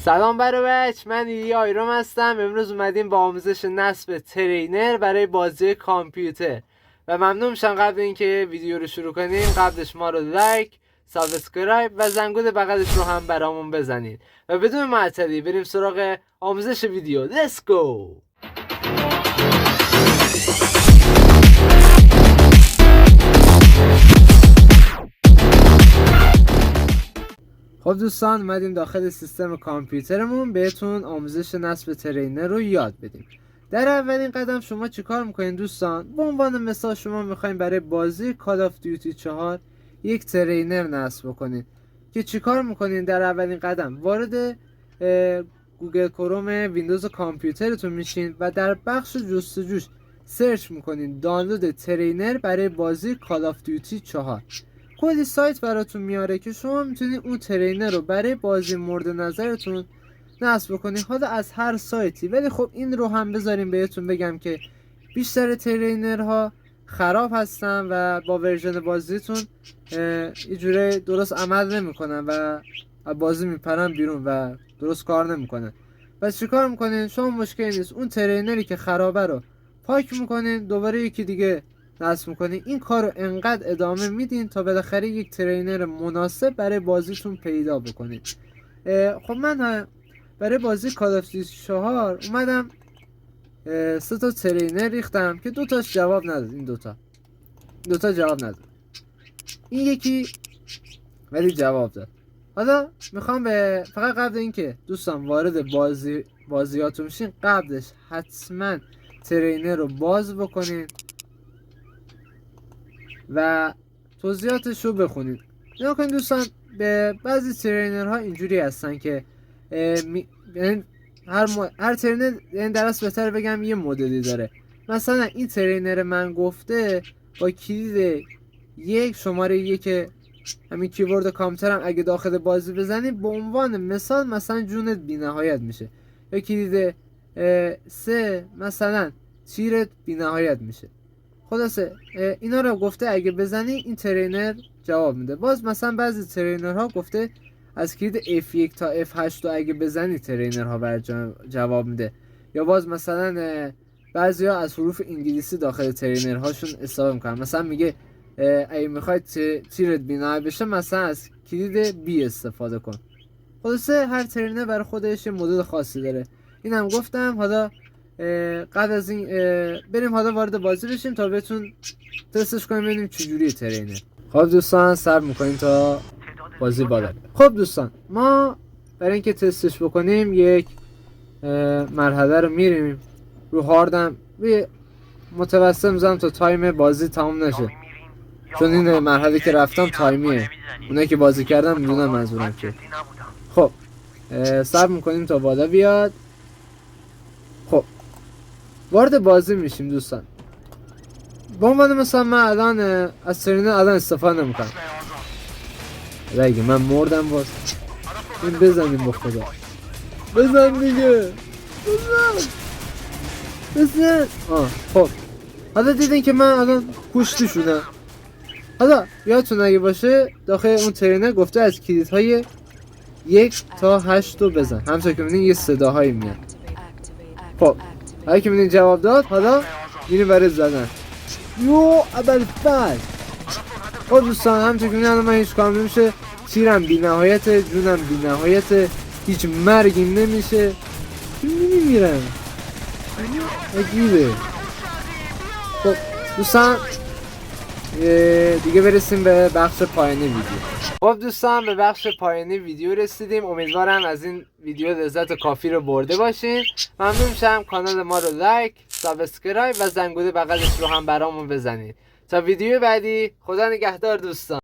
سلام بچه، من ایلی آیرام هستم. امروز اومدیم با آموزش نصب ترینر برای بازی کامپیوتر و ممنون میشم قبل اینکه ویدیو رو شروع کنیم قبلش ما رو لایک، سابسکرایب و زنگوله بغلش رو هم برامون بزنید و بدون معطلی بریم سراغ آموزش ویدیو. Let's go! خب دوستان، اومدیم داخل سیستم کامپیوترمون بهتون آموزش نصب ترینر رو یاد بدیم. در اولین قدم شما چیکار میکنین دوستان؟ به عنوان مثال شما میخواین برای بازی کال آف دیوتی 4 یک ترینر نصب بکنین که چیکار میکنین؟ در اولین قدم وارد گوگل کروم ویندوز کامپیوترتون میشین و در بخش جستجوش سرچ میکنین دانلود ترینر برای بازی کال آف دیوتی 4. کلی سایت براتون میاره که شما میتونید اون ترینر رو برای بازی مورد نظرتون نصب کنید، حالا از هر سایتی. ولی خب این رو هم بذاریم بهتون بگم که بیشتر ترینرها خراب هستن و با ورژن بازیتون اینجوری درست عمل نمیکنن و بازی میپرن بیرون و درست کار نمیکنن. پس چیکار میکنین؟ شما مشکلی نیست، اون ترینری که خرابه رو پاک میکنین، دوباره یکی دیگه نصب میکنین. این کار رو انقدر ادامه میدین تا بالاخره یک ترینر مناسب برای بازیتون پیدا بکنید. خب من برای بازی کال آف دیوتی 4 اومدم 3 تا ترینر ریختم که 2 تاش جواب نداد. این دوتا جواب نداد، این یکی ولی جواب داد. حالا میخوام فقط قبل اینکه دوستان وارد بازیاتون میشین قبلش حتما ترینر رو باز بکنین و توضیحاتش رو بخونید. نگاه کنید دوستان، به بعضی ترینرها اینجوری هستن که هر ترینر، یعنی درست بهتر بگم یه مدلی داره. مثلا این ترینر من گفته با کلید شماره 1 همین کیورد کامپیوترم اگه داخل بازی بزنی به عنوان مثال مثلا جونت بی نهایت میشه، یا کلید 3 مثلا تیرت بی نهایت میشه. خلاصه اینا رو گفته اگه بزنی این ترینر جواب میده. باز مثلا بعضی ترینرها گفته از کلید F1 تا F8 رو اگه بزنی ترینرها بر جواب میده. یا باز مثلا بعضیا از حروف انگلیسی داخل ترینرهاشون استفاده میکنن، مثلا میگه اگه میخوای تیرت بینایی بشه مثلا از کلید B استفاده کن. خلاصه هر ترینر برای خودش یه مدل خاصی داره. اینم گفتم. حالا قبل از این بریم حالا وارد بازی بشیم تا بهتون تستش کنیم ببینیم چجوری ترینر. خب دوستان، صبر میکنیم تا بازی بالا. خب دوستان، ما برای اینکه تستش بکنیم یک مرحله رو میریم رو هاردم روی متوسط میذارم تا تایم بازی تمام نشه، چون این مرحله که رفتم تایمیه. اونایی که بازی کردن میدونن منظورم که. خب صبر میکنیم تا بالا بیاد. خب وارد بازی میشیم دوستان. با عنوان مثلا من الان از ترینر الان استفاده نمیکنم. رگه من مردم باز. این بزنیم با خدا. بزن دیگه، بزن. خب حالا دیدین که من الان پشتی شدم. حالا یادتون اگه باشه داخل اون ترینر گفته از کلیدهای 1 تا 8 رو بزن. همونطور که می‌بینین یه صداهایی میاد. خب اگه که می‌بینین جواب داد، حالا میریم برای زدن. اول فل. خب دوستان، همونطور که می‌بینین الان من هیچ کار نمیشه، تیرم بی نهایت، جونم بی نهایت، هیچ مرگیم نمیشه، میمیرم. عجیبه. خب دوستان دیگه برسیم به بخش پایانی ویدیو. خب دوستان، به بخش پایانی ویدیو رسیدیم. امیدوارم از این ویدیو لذت کافی رو برده باشین. ممنون میشم کانال ما رو لایک، سابسکرایب و زنگوله بغلش رو هم برامون بزنید. تا ویدیو بعدی، خدا نگهدار دوستان.